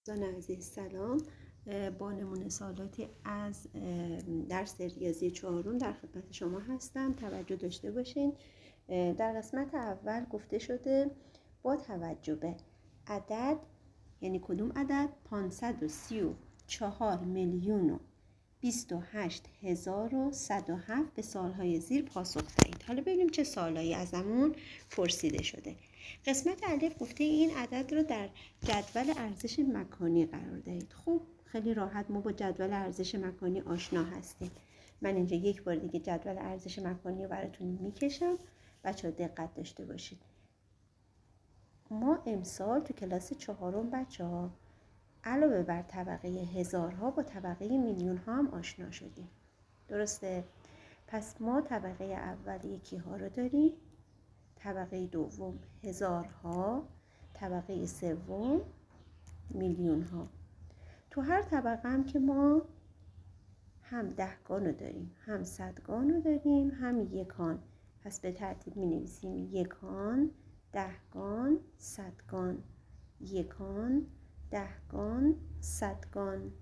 دوستان عزیز سلام. با نمونه سوالاتی از درس ریاضی 4 در خدمت شما هستم. توجه داشته باشین. در قسمت اول گفته شده با توجه به عدد، یعنی کدوم عدد، 534 میلیون و 28,107 به سوالهای زیر پاسخ دهید. حالا ببینیم چه سوالایی ازمون پرسیده شده. قسمت الف گفته این عدد رو در جدول ارزش مکانی قرار دهید. خب خیلی راحت ما با جدول ارزش مکانی آشنا هستیم. من اینجا یک بار دیگه جدول ارزش مکانی رو براتون میکشم. بچه‌ها دقت داشته باشید. ما امسال تو کلاس 4 بچه‌ها علاوه بر طبقه هزارها با طبقه میلیون ها هم آشنا شدیم. درسته؟ پس ما طبقه اول یکی ها رو داریم، طبقه دوم هزارها، طبقه سوم میلیون ها. تو هر طبقه هم که ما هم دهگان رو داریم، هم صدگان رو داریم، هم یکان. پس به ترتیب می نویسیم یکان، دهگان، صدگان، یکان، دهگان، صدگان.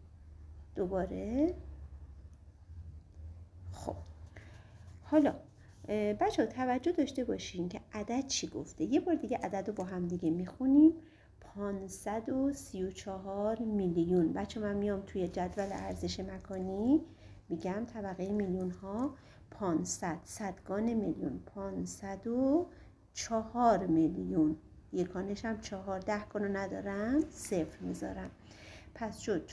دوباره. خب حالا بچه ها توجه داشته باشین که عدد چی گفته. یه بار دیگه عدد رو با هم دیگه میخونیم. 534 میلیون. بچه من میام توی جدول ارزش مکانی میگم طبقه میلیون ها 500، صدگان میلیون 504 میلیون، یکانش هم 4، دهگانو ندارم، صفر میذارم. پس شد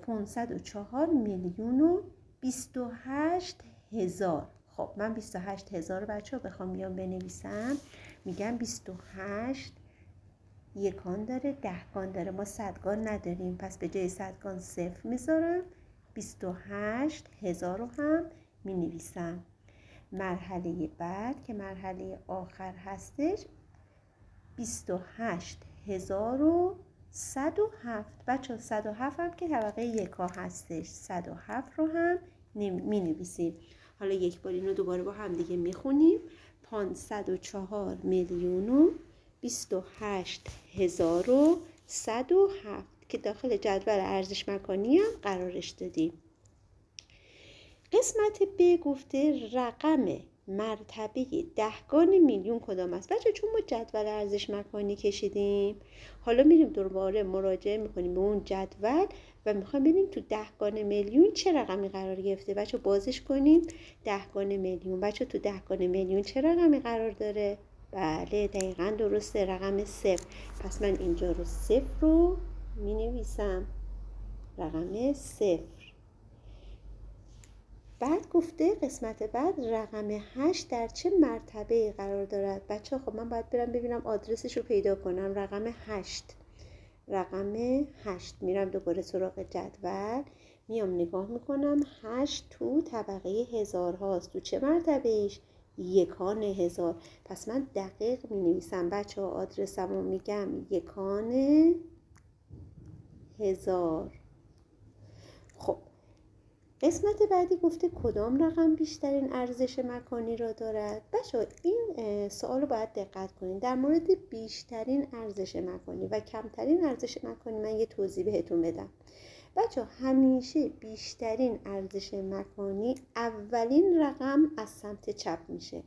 504 میلیون و 28,000. خب من 28,000 بچه ها بخوام بیام بنویسم میگم 28 یکان داره، دهگان داره، ما صدگان نداریم، پس به جای صدگان صفر میذارم، 28,000 رو هم مینویسم. مرحله بعد که مرحله آخر هستش 28,107. بچه 107 هم که طبقه یکا هستش، 107 رو هم می نویسیم. حالا یک بار اینو دوباره با هم دیگه میخونیم. 504 میلیون و 28,107 که داخل جدول ارزش مکانی هم قرارش دادیم. قسمت ب گفته رقم مرتبه دهگان میلیون کدام است؟ بچه چون ما جدول ارزش مکانی کشیدیم، حالا میریم دوباره مراجعه میکنیم به اون جدول و میخوایم ببینیم تو دهگان میلیون چه رقمی قرار گرفته. بچه بازش کنیم. دهگان میلیون. بچه تو دهگان میلیون چه رقمی قرار داره؟ بله دقیقاً درسته، رقم صفر. پس من اینجا رو صفر رو مینویسم، رقم صفر. بعد گفته قسمت بعد رقم 8 در چه مرتبه قرار دارد؟ بچه خب من باید برم ببینم آدرسش رو پیدا کنم. رقم 8 میرم دوباره سراغ جدول، میام نگاه میکنم 8 تو طبقه هزار هاست. تو چه مرتبه ایش؟ یکان هزار. پس من دقیق مینویسم بچه ها، آدرسم رو میگم یکان هزار. خب قسمت بعدی گفته کدام رقم بیشترین ارزش مکانی را دارد؟ بچه این سوال رو باید دقت کنید. در مورد بیشترین ارزش مکانی و کمترین ارزش مکانی من یه توضیح بهتون بدم. بچه همیشه بیشترین ارزش مکانی اولین رقم از سمت چپ میشه.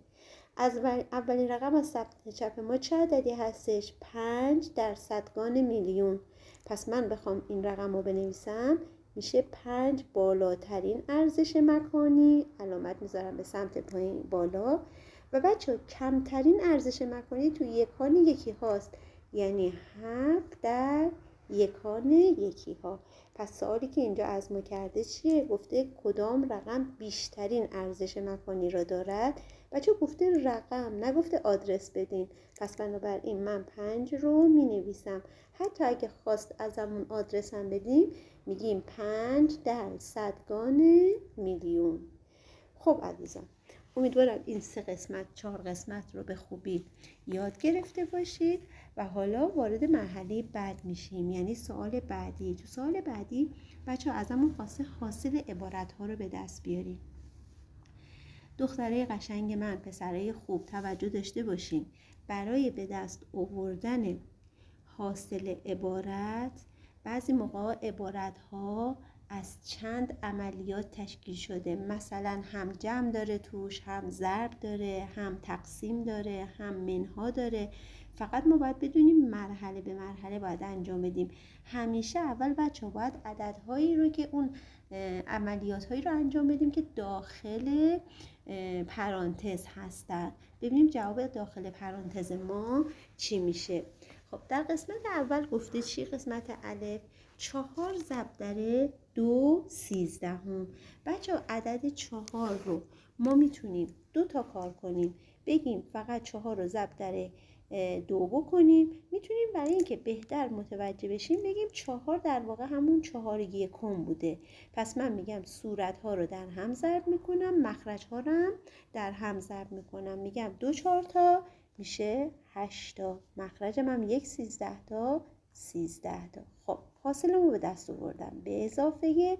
از اولین رقم از سمت چپ ما چه عددی هستش؟ 5 در صدگان میلیون. پس من بخوام این رقم رو بنویسم میشه 5 بالاترین ارزش مکانی، علامت میذارم به سمت پایین بالا. و بچه کمترین ارزش مکانی تو یکان یکی هاست، یعنی 7 در یکان یکی ها. پس سوالی که اینجا از ما کرده چیه؟ گفته کدام رقم بیشترین ارزش مکانی را دارد. بچه گفته رقم، نگفته آدرس بدین. پس بنابراین من 5 رو می نویسم. حتی اگه خواست ازمون آدرسم بدیم میگیم 5 در صدگان میلیون. خب عزیزان، امیدوارم این 4 قسمت رو به خوبی یاد گرفته باشید و حالا وارد مرحله بعد میشیم، یعنی سوال بعدی. تو سوال بعدی بچه ها ازمون خواسته حاصل عبارت ها رو به دست بیاریم. دختره قشنگ من، پسرای خوب، توجه داشته باشین. برای به دست آوردن حاصل عبارت، بعضی موقع عبارت ها از چند عملیات تشکیل شده، مثلا هم جمع داره توش، هم ضرب داره، هم تقسیم داره، هم منها داره. فقط ما باید بدونیم مرحله به مرحله باید انجام بدیم. همیشه اول بچه ها باید عددهایی رو که اون عملیات هایی رو انجام بدیم که داخل پرانتز هستن. ببینیم جواب داخل پرانتز ما چی میشه. خب در قسمت اول گفته چی؟ قسمت الف 4 ضرب در 2 13. بچه ها عدد 4 رو ما میتونیم 2 تا کار کنیم، بگیم فقط 4 رو ضرب در 2 بکنیم. میتونیم برای اینکه بهتر متوجه بشیم بگیم 4 در واقع همون 4 یکم بوده. پس من میگم صورت ها رو در هم ضرب میکنم، مخرج ها رو هم در هم ضرب میکنم. میگم 2 4 تا میشه 8 تا. مخرجم هم 1 13 تا 13 تا. خب حاصلمو به دست آوردم به اضافه.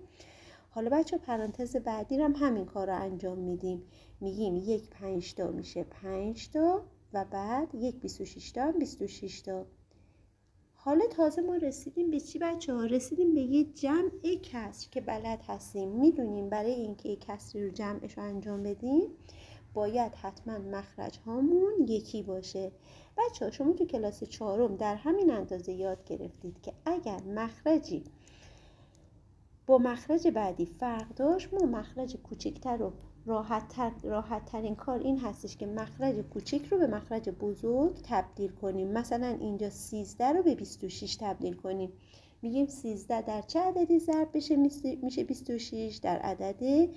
حالا بچه پرانتز بعدی هم همین کار رو انجام میدیم. میگیم 1 5 تا میشه 5 تا و بعد 1 26 تا هم 26 تا. حالا تازه ما رسیدیم به چی بچه ها؟ رسیدیم به یه جمع کسر که بلد هستیم. میدونیم برای اینکه یک کسری رو جمعش رو انجام بدیم باید حتما مخرج هامون یکی باشه. بچه ها شما تو کلاس 4 در همین اندازه یاد گرفتید که اگر مخرجی با مخرج بعدی فرق داشت، ما مخرج کوچکتر رو راحت ترین کار این هستش که مخرج کوچک رو به مخرج بزرگ تبدیل کنیم. مثلا اینجا 13 رو به 26 تبدیل کنیم. میگیم 13 در چه عددی ضرب بشه میشه 26؟ در عدد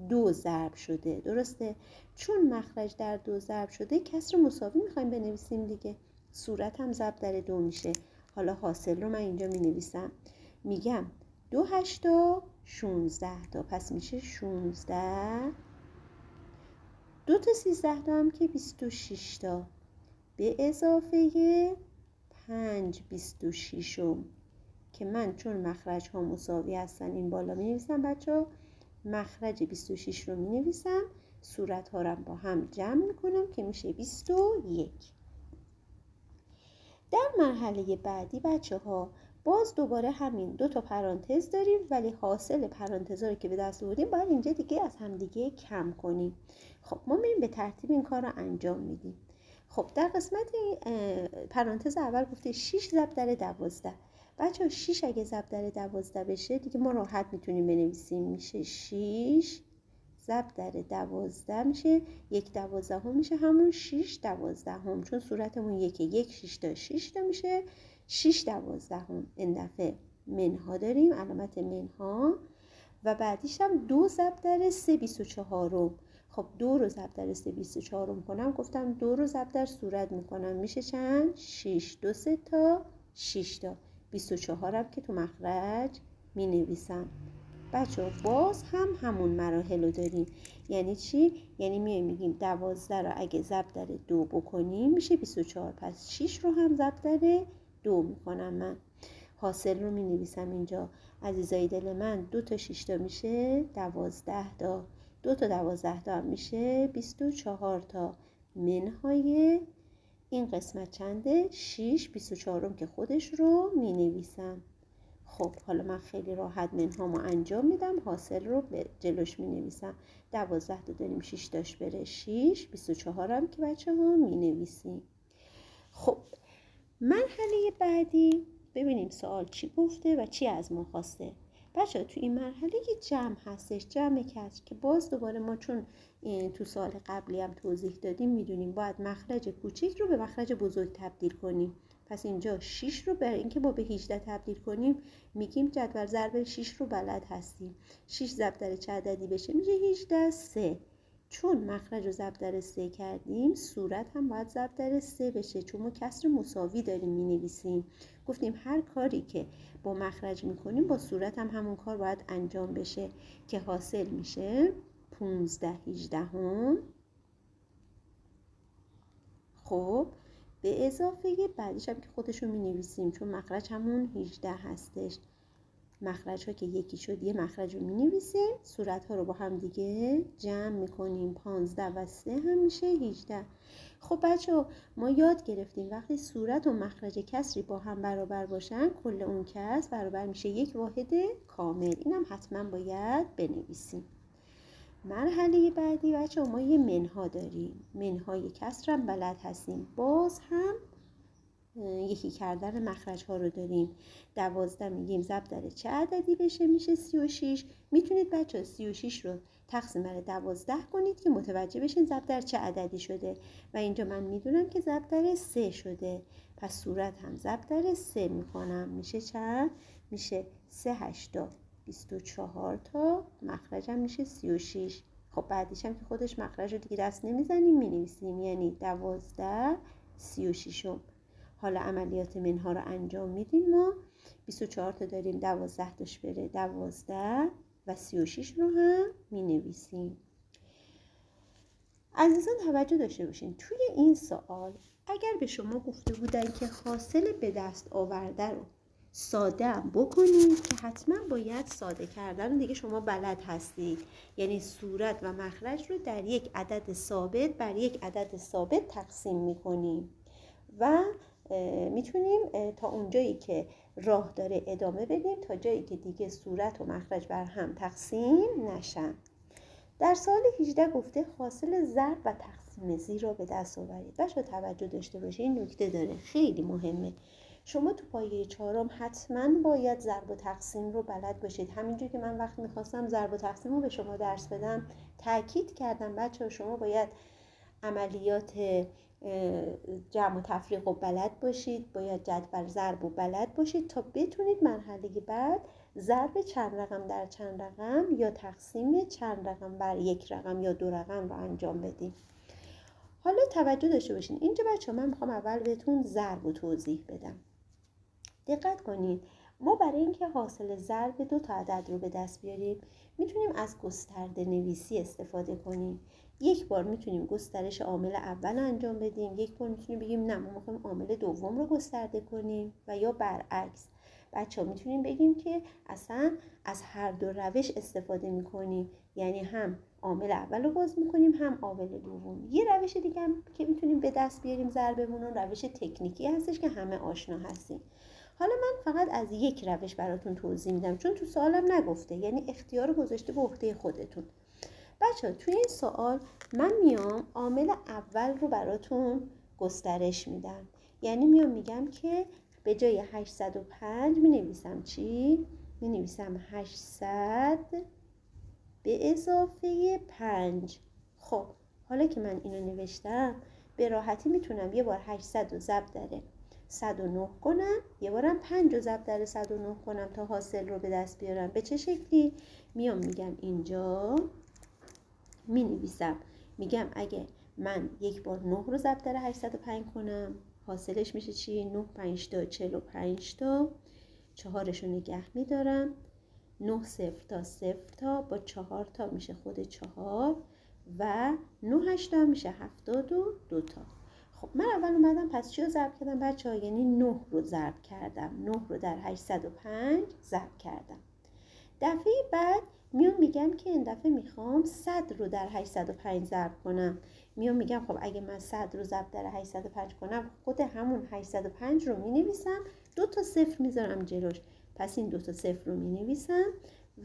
2 ضرب شده. درسته؟ چون مخرج در 2 ضرب شده کسر مساوی میخوایم بنویسیم دیگه. صورت هم ضرب در 2 میشه. حالا حاصل رو من اینجا مینویسم. میگم 2 8 تا 16 تا. پس میشه 16. 2 تا 13 تا هم که 26 تا به اضافه 5 26 که من چون مخرج ها مساوی هستن این بالا می نویسم بچه ها. مخرج 26 رو می نویسم، صورت ها رو با هم جمع می کنم که میشه 21. در مرحله بعدی بچه ها باز دوباره همین 2 تا پرانتز داریم، ولی حاصل پرانتزها رو که به دست آوردیم باید اینجا دیگه از هم دیگه کم کنیم. خب ما میریم به ترتیب این کار رو انجام میدیم. خب در قسمت پرانتز اول گفته 6 ضرب در 12. بچه ها 6 اگه ضرب در 12 بشه دیگه ما راحت میتونیم بنویسیم. میشه 6 ضرب در 12 میشه 1 12 میشه همون 6 12، چون صورتمون 1 6 تا 6 تا میشه 6 12. این دفعه منها داریم، علامت منها، و بعدیش هم 2 ضرب در 3 24. خب 2 رو ضرب در 3 24 کنم، گفتم 2 رو ضرب در صورت میکنم میشه چند؟ 6 2 3 تا 6 تا. 24 هم که تو مخرج می نویسم. بچه باز هم همون مراحل رو داریم. یعنی چی؟ یعنی میگیم 12 رو اگه ضرب در 2 بکنیم میشه 24. پس 6 رو هم ضرب در 2 میکنم من. حاصل رو می نویسم اینجا. عزیزای دل من 2 تا 6 تا میشه 12 تا. 2 تا 12 تا هم میشه 24 تا. منهای این قسمت چنده؟ 6 24 که خودش رو می نویسم. خب حالا من خیلی راحت منهامو انجام میدم، حاصل رو به جلوش می نویسم. 12 تا داریم 6 تاش بره 6، 24 هم که بچه ها می نویسیم. خب مرحله بعدی ببینیم سوال چی گفته و چی از ما خواسته. بچه ها تو این مرحله یه جمع هستش، جمع کسر، که باز دوباره ما چون تو سال قبلی هم توضیح دادیم میدونیم باید مخرج کوچک رو به مخرج بزرگ تبدیل کنیم. پس اینجا 6 رو برای اینکه ما به 18 تبدیل کنیم میگیم جدول ضرب 6 رو بلد هستیم. 6 ضرب در چه عددی بشه میشه 18 3. چون مخرج رو ضرب در 3 کردیم صورت هم باید ضرب در 3 بشه، چون ما کسر مساوی داریم می نویسیم. گفتیم هر کاری که با مخرج می کنیم با صورت هم همون کار باید انجام بشه که حاصل میشه 15 18. خب به اضافه بعدیش هم که خودشو می نویسیم چون مخرج همون 18 هستش. مخرج ها که یکی شد یه مخرج رو می نویسیم، صورت ها رو با هم دیگه جمع می کنیم. 15 و 3 هم میشه 18. خب بچه ها ما یاد گرفتیم وقتی صورت و مخرج کسری با هم برابر باشن کل اون کسر برابر میشه یک واحد کامل. اینم حتما باید بنویسیم. مرحله بعدی بچه ها ما یه منها داریم. منهای کسر هم بلد هستیم. باز هم یکی کردن مخرج ها رو داریم. 12 میگیم ضرب در چه عددی بشه؟ میشه 36. میتونید بچه ها 36 رو تقسیم بر 12 کنید که متوجه بشین ضرب در چه عددی شده. و اینجا من میدونم که ضرب در 3 شده، پس صورت هم ضرب در 3 میکنم. میشه چند؟ میشه 3 8 24 تا، مخرجم میشه 36. خب بعدیش هم که خودش مخرج رو دیگه دست نمیزنیم مینویسیم، یعنی 12 36. حالا عملیات منها رو انجام میدیم. ما 24 تا داریم، 12 تاش بره 12 و 36 رو هم مینویسیم. عزیزان توجه داشته باشین توی این سوال اگر به شما گفته بودن که حاصل به دست آورده رو ساده هم بکنید که حتما باید ساده کردن دیگه شما بلد هستید، یعنی صورت و مخرج رو در یک عدد ثابت بر یک عدد ثابت تقسیم میکنیم و میتونیم تا اونجایی که راه داره ادامه بدیم تا جایی که دیگه صورت و مخرج بر هم تقسیم نشن. در سال 18 گفته حاصل ضرب و تقسیم زیر رو به دست آورید. بچه‌ها توجه داشته باشید، این نکته داره خیلی مهمه. شما تو پایه 4 حتما باید ضرب و تقسیم رو بلد باشید. همینجور که من وقتی میخواستم ضرب و تقسیم رو به شما درس بدم تاکید کردم بچه‌ها شما باید عملیات جمع و تفریق رو بلد باشید، باید جدول ضرب و بلد باشید تا بتونید مرحله بعد ضرب چند رقم در چند رقم یا تقسیم چند رقم بر یک رقم یا دو رقم رو انجام بدید. حالا توجه داشته باشین اینجا بچه‌ها من میخوام اول بهتون ضرب رو توضیح بدم. دقت کنید ما برای اینکه حاصل ضرب دو تا عدد رو به دست بیاریم میتونیم از گسترده نویسی استفاده کنیم. یک بار میتونیم گسترش عامل اول انجام بدیم، یک بار میتونیم بگیم نه ما میخوایم عامل دوم رو گسترده کنیم و یا برعکس. بچه‌ها میتونیم بگیم که اصلا از هر دو روش استفاده میکنیم، یعنی هم عامل اول رو باز میکنیم هم عامل دوم. یه روش دیگه هم که میتونیم به دست بیاریم ضربمون روش تکنیکی هستش که همه آشنا هستیم. حالا من فقط از یک روش براتون توضیح میدم چون تو سوالم نگفته، یعنی اختیار رو گذاشته به عهده خودتون. بچه‌ها توی این سوال من میام عامل اول رو براتون گسترش میدم، یعنی میام میگم که به جای 805 مینویسم چی؟ مینویسم 800 به اضافه 5. خب حالا که من اینو نوشتم به راحتی میتونم یه بار 800 رو ضرب در 109 کنم، یه بارم 5 رو ضرب در 109 کنم تا حاصل رو به دست بیارم. به چه شکلی؟ میام میگم اینجا مینویسم میگم اگه من یک بار 9 رو ضرب در 805 کنم حاصلش میشه چی؟ 9 5 تا 45 تا، 4 رو نگه میدارم، 9 0 تا 0 تا با 4 تا میشه خود 4 و 9 8 تا میشه 72 تا. خب من اول اومدم پس چی رو ضرب کردم بچه‌ها؟ یعنی 9 رو ضرب کردم، 9 رو در 805 ضرب کردم. دفعه بعد میام میگم که این دفعه میخوام 100 رو در 805 ضرب کنم. میام میگم خب اگه من 100 رو ضرب در 805 کنم خود همون 805 رو مینویسم، 2 تا صفر میذارم جلوش، پس این 2 تا صفر رو مینویسم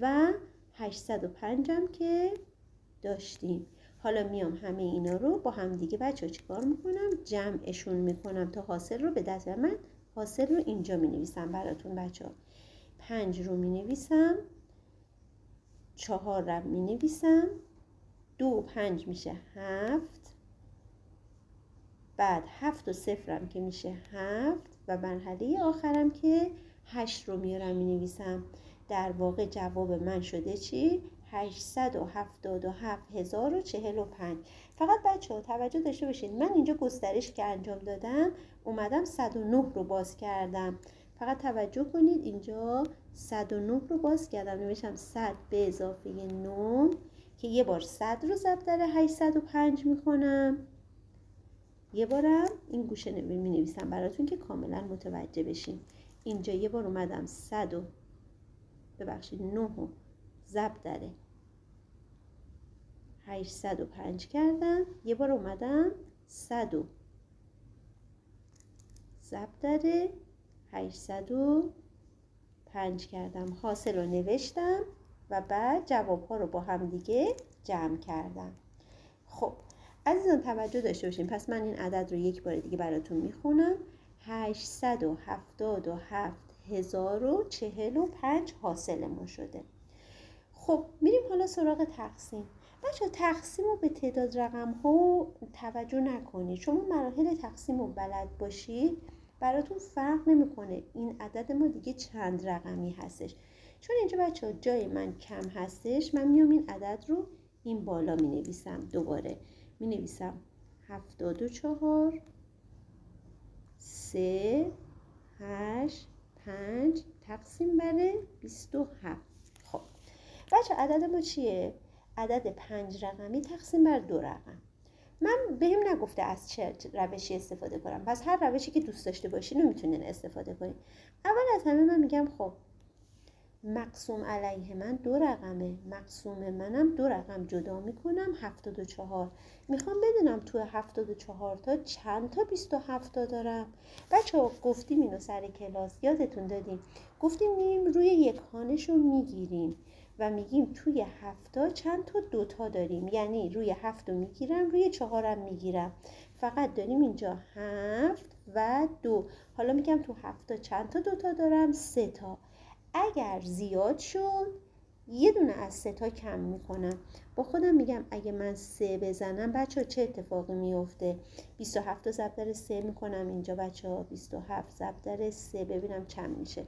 و 805 هم که داشتیم. حالا میام همه اینا رو با هم دیگه بچه‌ها چیکار میکنم؟ جمعشون میکنم تا حاصل رو به دست بیارم. من حاصل رو اینجا مینویسم براتون بچه‌ها. 5 رو مینویسم، 4 رو مینویسم، 2 و 5 میشه 7، بعد 7 و 0 هم که میشه 7 و مرحله آخرم که 8 رو میارم مینویسم. در واقع جواب من شده چی؟ 877,045. فقط بچه‌ها توجه داشته باشید من اینجا گسترش که انجام دادم اومدم 109 رو باز کردم. فقط توجه کنید اینجا 109 رو باز کردم، نوشتم 100 به اضافه 9 که یه بار 100 رو ضرب در 805 میکنم، یه بارم این گوشه می نویسم براتون که کاملا متوجه بشین. اینجا یه بار اومدم 100 رو ببخشید 9 رو ضرب در 805 کردم، یه بار اومدم 100 رو ضرب در 805 کردم، حاصل رو نوشتم و بعد جواب ها رو با هم دیگه جمع کردم. خب عزیزان توجه داشته باشین، پس من این عدد رو یک بار دیگه براتون میخونم. 877,045 حاصل ما شده. خب میریم حالا سراغ تقسیم. بچه تقسیم رو به تعداد رقم ها توجه نکنید. شما مراحل تقسیم رو بلد باشید براتون فرق نمیکنه این عدد ما دیگه چند رقمی هستش. چون اینجا بچه ها جای من کم هستش، من میام این عدد رو این بالا می نویسم. دوباره می نویسم 74 3 8 5 تقسیم بر 27. خب بچه عدد ما چیه؟ عدد 5 رقمی تقسیم بر 2 رقم. من بهم نگفته از چه روشی استفاده کنم، پس هر روشی که دوست داشته باشین رو میتونین استفاده کنین. اول از همه من میگم خب مقسوم علیه من 2 رقمه، مقسوم منم 2 رقم جدا میکنم 74. میخوام بدونم تو 74 تا چند تا 27 تا دارم. بچه ها گفتیم اینو سر کلاس، یادتون دادیم گفتیم میریم روی یک خانش رو میگیریم و میگیم توی 7 تا چند تا 2 تا داریم، یعنی روی 7 رو میگیرم روی 4 هم میگیرم، فقط داریم اینجا 7 و 2. حالا میگم تو 7 تا چند تا 2 تا دارم؟ 3 تا. اگر زیاد شد یه دونه از 3 تا کم میکنم. با خودم میگم اگه من 3 بزنم بچه ها چه اتفاقی میفته؟ 27 ضرب در 3 میکنم اینجا بچه ها، 27 ضرب در 3 ببینم چند میشه.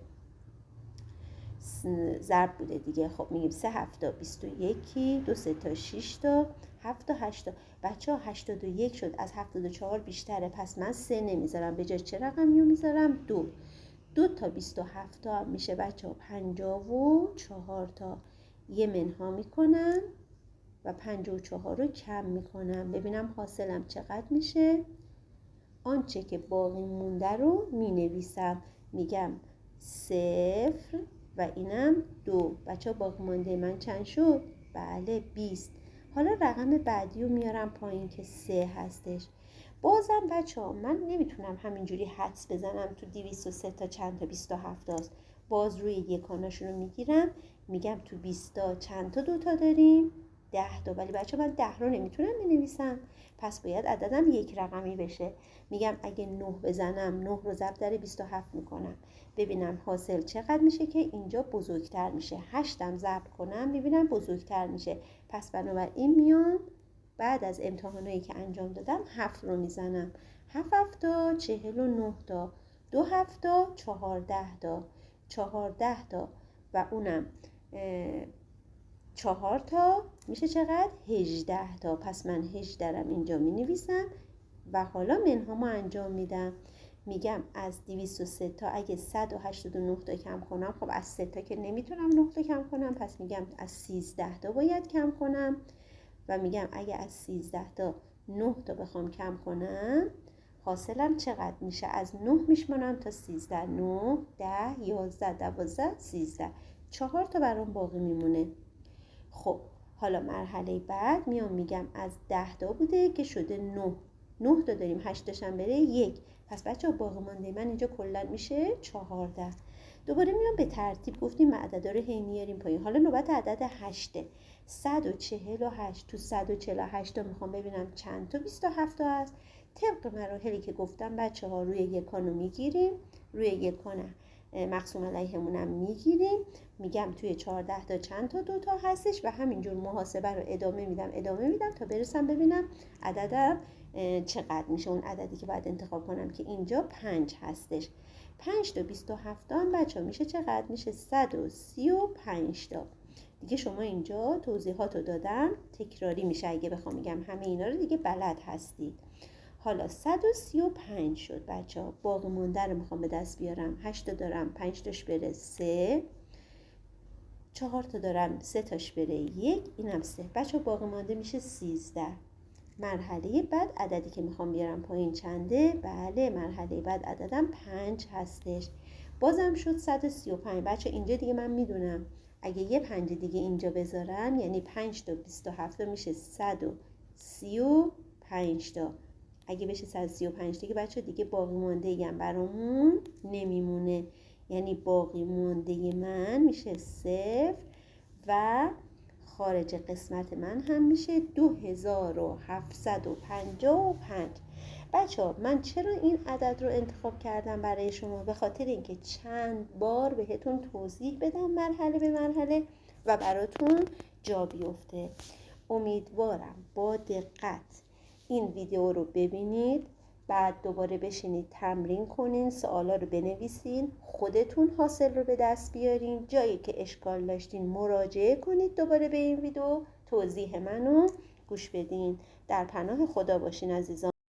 ضرب بوده دیگه. خب میگیم 3 7 تا 21 2 3 تا 6 تا 7 تا 8 تا. بچه ها 81 شد، از 74 بیشتره، پس من 3 نمیذارم، به جای چه رقمی رو میذارم؟ 2. 2 تا 27 تا هم میشه بچه ها 54 تا. یه منها میکنم و 54 رو کم میکنم، ببینم حاصلم چقدر میشه. آنچه که باقی مونده رو مینویسم، میگم 0 و اینم 2. بچه ها باقی مونده من چند شد؟ بله 20. حالا رقم بعدی رو میارم پایین که 3 هستش. بازم بچه ها من نمیتونم همینجوری حدس بزنم تو 203 تا چند تا 27 هاست. باز روی یکاناشون رو میگیرم، میگم تو 20 تا چند تا 2 تا داریم؟ 10 تا. ولی بچه ها من 10 رو نمیتونم بنویسم، پس باید عددم یک رقمی بشه. میگم اگه 9 بزنم 9 رو ضرب در 27 میکنم، ببینم حاصل چقدر میشه که اینجا بزرگتر میشه. 8 هم ضرب کنم ببینم بزرگتر میشه. پس بنابراین میام بعد از امتحانایی که انجام دادم 7 رو میزنم. 7 تا 49 تا 2 7 تا 14 تا 14 تا و اونم 4 تا میشه چقدر؟ 18 تا. پس من 18 رم اینجا می نویسم و حالا منهامو انجام میدم. میگم از 203 تا اگه 189 تا کم کنم، خب از 3 تا که نمیتونم 9 تا کم کنم، پس میگم از 13 تا باید کم کنم و میگم اگه از 13 تا 9 تا بخوام کم کنم حاصلم چقدر میشه؟ از 9 میشمانم تا 13. 9 10 11 12 13. 4 تا برام باقی میمونه. خب حالا مرحله بعد میام میگم از 10 تا بوده که شده 9. 9 تا داریم، 8 تاشم بره 1. پس بچه‌ها باقی مانده من اینجا کلا میشه 14. دوباره میام به ترتیب، گفتیم عددا رو هی میاریم پایین. حالا نوبت عدد 8. 148. تو 148 تا میخوام ببینم چند تا 27 تا هست. طبق مراحلی که گفتم بچه‌ها روی یکانو میگیریم، روی یکانه مقسوم علیهمونم میگیریم، میگم توی 14 تا چند تا 2 تا هستش و همینجور محاسبه رو ادامه میدم تا برسم ببینم عددم چقدر میشه. اون عددی که باید انتخاب کنم که اینجا 5 هستش. 5 تا 27 هم بچه میشه چقدر؟ میشه 135 تا. دیگه شما اینجا توضیحات رو دادم، تکراری میشه اگه بخوام میگم، همه اینا رو دیگه بلد هستید. حالا 135 شد بچه ها. باقی مونده رو میخوام به دست بیارم. 8 تا دارم 5 تاش بره 3، 4 تا دارم 3 تاش بره 1، اینم 3. بچه ها باقی مونده میشه 13. مرحله بعد عددی که میخوام بیارم پایین چنده؟ بله مرحله بعد عددم 5 هستش. بازم شد 135. بچه اینجا دیگه من میدونم اگه یه 5 دیگه اینجا بذارم یعنی 5 تا 27 میشه 135 تا. اگه بشه 135 دیگه بچه دیگه باقی مانده هم برامون نمیمونه، یعنی باقی مانده من میشه 0 و خارج قسمت من هم میشه 2755. بچه ها من چرا این عدد رو انتخاب کردم برای شما؟ به خاطر اینکه چند بار بهتون توضیح بدم مرحله به مرحله و براتون جا بیفته. امیدوارم با دقت این ویدیو رو ببینید، بعد دوباره بشینید تمرین کنین، سوالا رو بنویسین، خودتون حاصل رو به دست بیارین. جایی که اشکال داشتین مراجعه کنید دوباره به این ویدیو، توضیح منو گوش بدین. در پناه خدا باشین عزیزان.